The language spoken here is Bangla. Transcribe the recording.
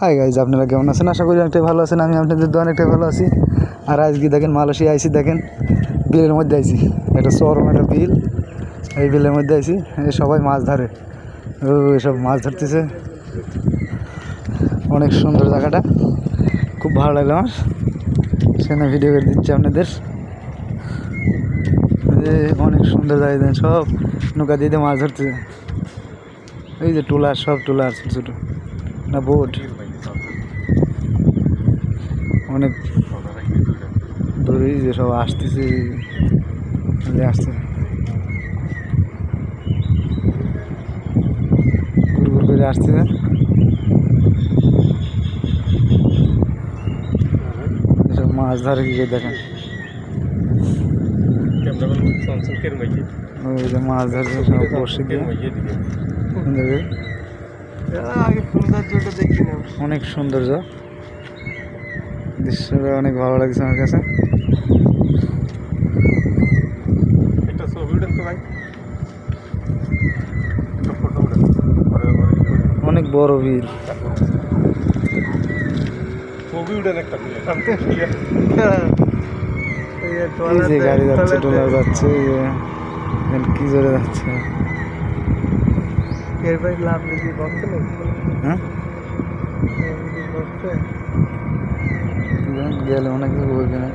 হাই গাইজ, আপনারা কেমন আছেন? আশা করি অনেকটাই ভালো আছেন। আমি আপনাদের তো অনেকটাই ভালো আছি। আর আজকে দেখেন মালয়েশিয়া আইসি, দেখেন বিলের মধ্যে আইসি, একটা চরম একটা বিল। এই বিলের মধ্যে আইসি, সবাই মাছ ধরে, ও এসব মাছ ধরতেছে। অনেক সুন্দর জায়গাটা, খুব ভালো লাগলো আমার। সেখানে ভিডিও করে দিচ্ছি আপনাদের। অনেক সুন্দর জায়গা, দেন সব নৌকা দিয়ে মাছ ধরতেছে। এই যে টুলার, সব টুলার ছোটো ছোটো না বোট, অনেক ধরেই যে সব আসতেছে, আসছে ঘুর ঘুর করে আসতেছে। এসব মাছ ধরে কি দেখেন, ওই যে মাছ ধরছে সব বসে দিয়ে। অনেক সৌন্দর্য, দৃশ্যটা অনেক ভালো লাগছে আমার কাছে। অনেক বড় বিল, এই যে গাড়ি যাচ্ছে, ট্রলার যাচ্ছে, কি জোরে যাচ্ছে। হ্যাঁ গেলে অনেক দূর বলবে না,